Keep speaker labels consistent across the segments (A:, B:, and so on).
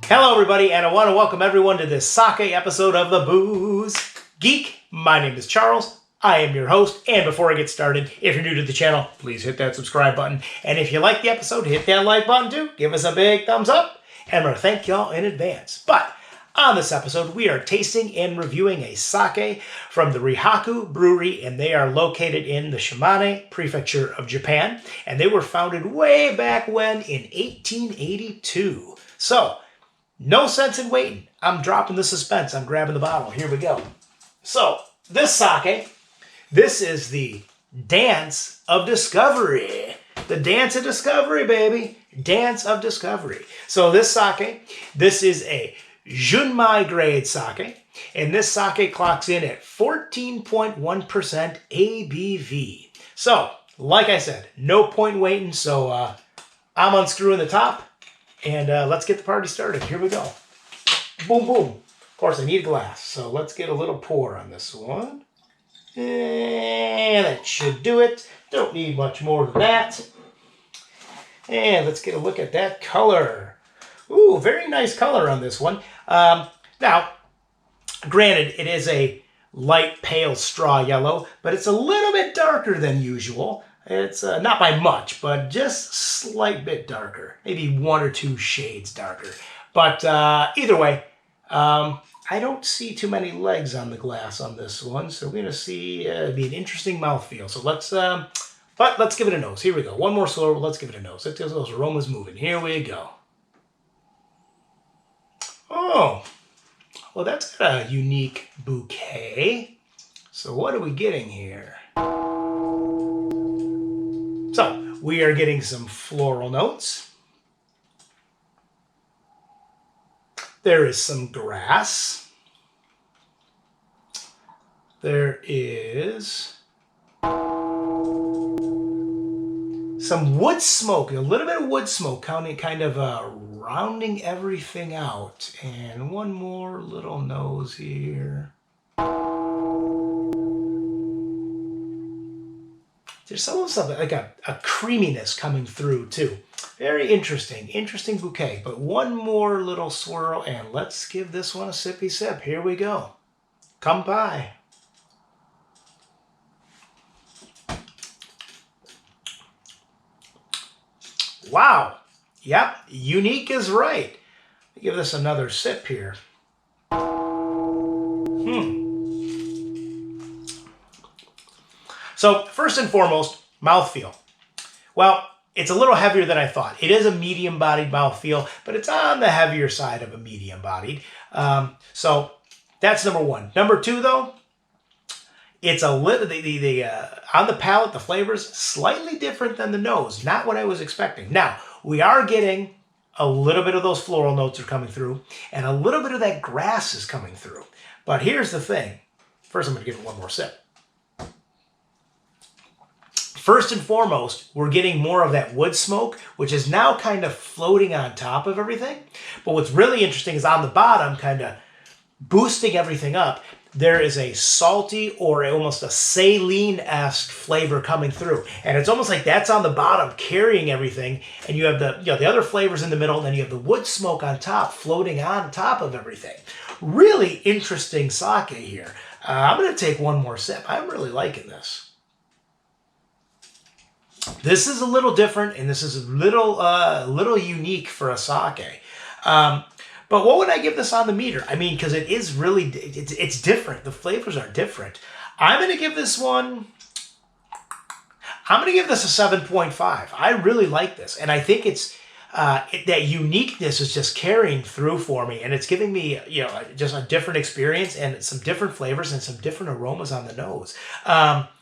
A: Hello everybody, and I want to welcome everyone to this sake episode of the Booze Geek. My name is Charles. I am your host, and before I get started, if you're new to the channel, please hit that subscribe button. And if you like the episode, hit that like button too. Give us a big thumbs up, and I'm going to thank y'all in advance. But on this episode, we are tasting and reviewing a sake from the Rihaku Brewery, and they are located in the Shimane Prefecture of Japan, and they were founded way back when in 1882. So, no sense in waiting. I'm dropping the suspense. I'm grabbing the bottle. Here we go. So, this sake, this is the Dance of Discovery. The Dance of Discovery, baby. Dance of Discovery. So, this sake, this is a Junmai grade sake, and this sake clocks in at 14.1% ABV. So, like I said, no point waiting, so I'm unscrewing the top. And let's get the party started. Here we go. Boom, boom. Of course, I need a glass, so let's get a little pour on this one. And that should do it. Don't need much more than that. And let's get a look at that color. Ooh, very nice color on this one. Now, granted, it is a light pale straw yellow, but it's a little bit darker than usual. It's not by much, but just a slight bit darker. Maybe one or two shades darker. But either way, I don't see too many legs on the glass on this one. So we're going to see, it'd be an interesting mouthfeel. So let's give it a nose. Here we go. One more swirl. Let's give it a nose. Let's get those aromas moving. Here we go. Oh, well, that's got a unique bouquet. So what are we getting here? So, we are getting some floral notes. There is some grass. There is some wood smoke, a little bit of wood smoke, kind of rounding everything out. And one more little nose here. There's almost like a creaminess coming through too. Very interesting bouquet. But one more little swirl, and let's give this one a sippy sip. Here we go. KANPAI. Wow. Yep, unique is right. Give this another sip here. So, first and foremost, mouthfeel. Well, it's a little heavier than I thought. It is a medium-bodied mouthfeel, but it's on the heavier side of a medium-bodied. So, that's number one. Number two, though, it's a little, on the palate, the flavor's slightly different than the nose. Not what I was expecting. Now, we are getting a little bit of those floral notes are coming through, and a little bit of that grass is coming through. But here's the thing. First, I'm going to give it one more sip. First and foremost, we're getting more of that wood smoke, which is now kind of floating on top of everything. But what's really interesting is on the bottom, kind of boosting everything up, there is a salty or almost a saline-esque flavor coming through. And it's almost like that's on the bottom carrying everything. And you have the other flavors in the middle, and then you have the wood smoke on top, floating on top of everything. Really interesting sake here. I'm going to take one more sip. I'm really liking this. This is a little different, and this is a little unique for a sake. But what would I give this on the meter? I mean, because it is really, it's different. The flavors are different. I'm going to give this one, I'm going to give this a 7.5. I really like this, and I think it's, that uniqueness is just carrying through for me, and it's giving me, just a different experience and some different flavors and some different aromas on the nose.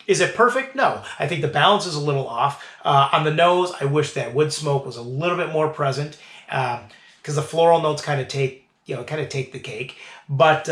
A: Is it perfect? No. I think the balance is a little off. On the nose, I wish that wood smoke was a little bit more present, because the floral notes kind of take the cake. But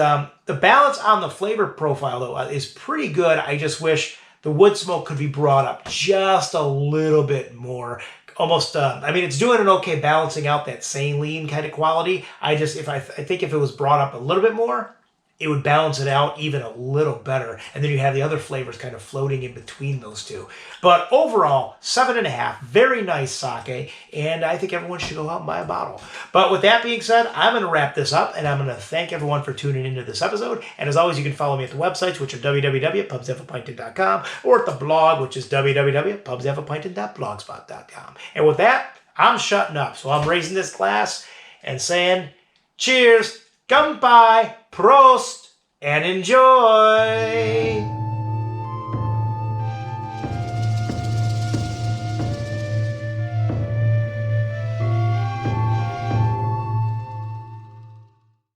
A: the balance on the flavor profile, though, is pretty good. I just wish the wood smoke could be brought up just a little bit more. Almost, I mean, it's doing an okay balancing out that saline kind of quality. I think if it was brought up a little bit more, it would balance it out even a little better. And then you have the other flavors kind of floating in between those two. But overall, 7.5, very nice sake, and I think everyone should go out and buy a bottle. But with that being said, I'm going to wrap this up, and I'm going to thank everyone for tuning into this episode. And as always, you can follow me at the websites, which are www.pubshavapinted.com, or at the blog, which is www.pubshavapinted.blogspot.com. And with that, I'm shutting up. So I'm raising this glass and saying, cheers, KANPAI, PROST, and enjoy!